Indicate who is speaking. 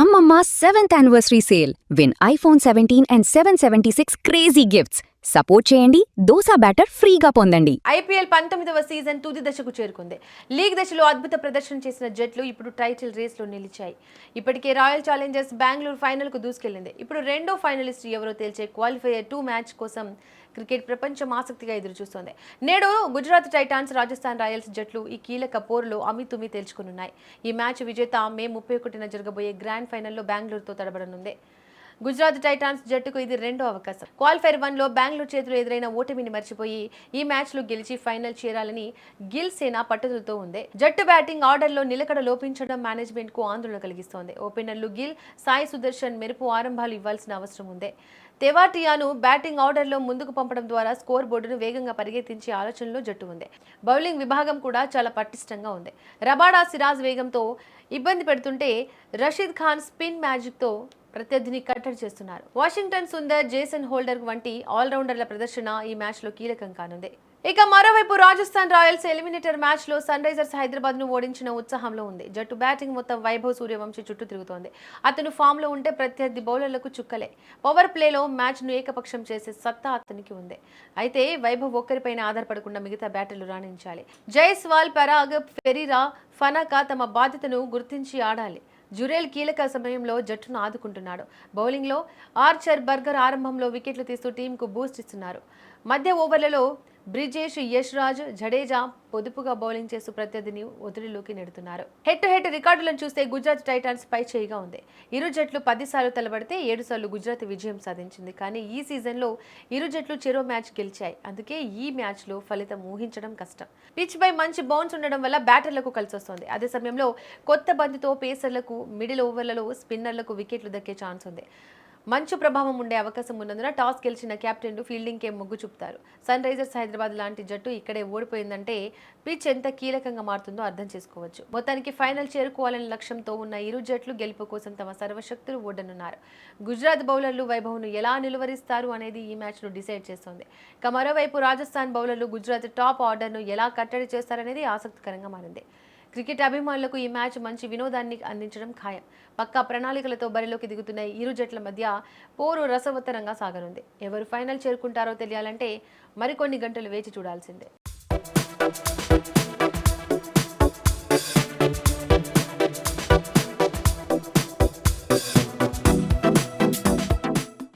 Speaker 1: అమ్మమ్మ 7th anniversary sale. Win iPhone 17 and 776 crazy gifts. Support చేయండి, dosa batter ఫ్రీగా పొందండి.
Speaker 2: ఐపీఎల్ 19వ సీజన్ తుది దశకు చేరుకుంది. లీగ్ దశలో అద్భుత ప్రదర్శన చేసిన జట్లు ఇప్పుడు టైటిల్ రేస్లో నిలిచాయి. ఇప్పటికే రాయల్ ఛాలెంజర్స్ బెంగళూరు ఫైనల్కు దూసుకెళ్లింది. ఇప్పుడు రెండో ఫైనలిస్ట్ ఎవరో తేల్చే క్వాలిఫైయర్ 2 మ్యాచ్ కోసం క్రికెట్ ప్రపంచం ఆసక్తిగా ఎదురుచూస్తోంది. నేడు గుజరాత్ టైటాన్స్, రాజస్థాన్ రాయల్స్ జట్లు ఈ కీలక పోరులో అమితుమి తేల్చుకున్నాయి. ఈ మ్యాచ్ విజేత మే 31న జరగబోయే గ్రాండ్ ఫైనల్లో బెంగళూరుతో తడబడనుంది. గుజరాత్ టైటాన్స్ జట్టుకు ఇది రెండో అవకాశం. క్వాలిఫైర్ 1లో బెంగళూరు చేతిలో ఎదురైన ఓటమిని మర్చిపోయి ఈ మ్యాచ్లో గెలిచి ఫైనల్ చేరాలని గిల్ సేన పట్టుదలతో ఉంది. జట్టు బ్యాటింగ్ ఆర్డర్లో నిలకడ లోపించడం మేనేజ్మెంట్ కు ఆందోళన కలిగిస్తోంది. ఓపెనర్లు గిల్, సాయి సుదర్శన్ మెరుపు ఆరంభాలు ఇవ్వాల్సిన అవసరం ఉంది. తెవాటియాను బ్యాటింగ్ ఆర్డర్లో ముందుకు పంపడం ద్వారా స్కోర్ బోర్డును వేగంగా పరిగెత్తించే ఆలోచనలో జట్టు ఉంది. బౌలింగ్ విభాగం కూడా చాలా పటిష్టంగా ఉంది. రబాడా, సిరాజ్ వేగంతో ఇబ్బంది పెడుతుంటే రషీద్ ఖాన్ స్పిన్ మ్యాజిక్తో ప్రత్యర్థిని కట్టడి చేస్తున్నారు. వాషింగ్టన్ సుందర్, జేసన్ హోల్డర్ వంటి ఆల్రౌండర్ల ప్రదర్శన ఈ మ్యాచ్లో కీలకం కానుంది. ఇక మరోవైపు రాజస్థాన్ రాయల్స్ ఎలిమినేటర్ మ్యాచ్లో సన్ రైజర్స్ హైదరాబాద్ను ఓడించిన ఉత్సాహంలో ఉంది. జట్టు బ్యాటింగ్ మొత్తం వైభవ్ సూర్యవంశీ చుట్టూ తిరుగుతోంది. అతను ఫామ్లో ఉంటే ప్రత్యర్థి బౌలర్లకు చుక్కలే. పవర్ ప్లేలో మ్యాచ్ను ఏకపక్షం చేసే సత్తా అతనికి ఉంది. అయితే వైభవ్ ఒక్కరిపైన ఆధారపడకుండా మిగతా బ్యాటర్లు రాణించాలి. జైస్వాల్, పరాగ్, ఫెరీరా, ఫనాకా తమ బాధ్యతను గుర్తించి ఆడాలి. జురేల్ కీలక సమయంలో జట్టును ఆదుకుంటున్నాడు. బౌలింగ్లో ఆర్చర్, బర్గర్ ఆరంభంలో వికెట్లు తీస్తూ టీంకు బూస్ట్ ఇస్తున్నారు. మధ్య ఓవర్లలో బ్రిజేష్, యశ్రాజ్, జడేజా పొదుపుగా బౌలింగ్ చేస్తూ ప్రత్యర్థిని ఒత్తిడిలోకి నెడుతున్నారు. హెడ్ టు హెడ్ రికార్డులను చూస్తే గుజరాత్ టైటాన్స్ పై చేయిగా ఉంది. ఇరు జట్లు 10 సార్లు తలబడితే 7 సార్లు గుజరాత్ విజయం సాధించింది. కానీ ఈ సీజన్లో ఇరు జట్లు చెరో మ్యాచ్ గెలిచాయి. అందుకే ఈ మ్యాచ్లో ఫలితం ఊహించడం కష్టం. పిచ్ పై మంచి బౌన్స్ ఉండడం వల్ల బ్యాటర్లకు కలిసొస్తోంది. అదే సమయంలో కొత్త బంతితో పేసర్లకు, మిడిల్ ఓవర్లలో స్పిన్నర్లకు వికెట్లు దక్కే ఛాన్స్ ఉంది. మంచు ప్రభావం ఉండే అవకాశం ఉన్నందున టాస్ గెలిచిన కెప్టెన్లు ఫీల్డింగ్కే మొగ్గు చూపుతారు. సన్ రైజర్స్ హైదరాబాద్ లాంటి జట్టు ఇక్కడే ఓడిపోయిందంటే పిచ్ ఎంత కీలకంగా మారుతుందో అర్థం చేసుకోవచ్చు. మొత్తానికి ఫైనల్ చేరుకోవాలనే లక్ష్యంతో ఉన్న ఇరు జట్లు గెలుపు కోసం తమ సర్వశక్తులు ఓడనున్నారు. గుజరాత్ బౌలర్లు వైభవ్ను ఎలా నిలువరిస్తారు అనేది ఈ మ్యాచ్ను డిసైడ్ చేస్తోంది. ఇక మరోవైపు రాజస్థాన్ బౌలర్లు గుజరాత్ టాప్ ఆర్డర్ను ఎలా కట్టడి చేస్తారనేది ఆసక్తికరంగా మారింది. క్రికెట్ అభిమానులకు ఈ మ్యాచ్ మంచి వినోదాన్ని అందించడం ఖాయం. పక్కా ప్రణాళికలతో బరిలోకి దిగుతున్న ఇరు జట్ల మధ్య పోరు రసవత్తరంగా సాగనుంది. ఎవరు ఫైనల్ చేరుకుంటారో తెలియాలంటే మరికొన్ని గంటలు వేచి చూడాల్సిందే.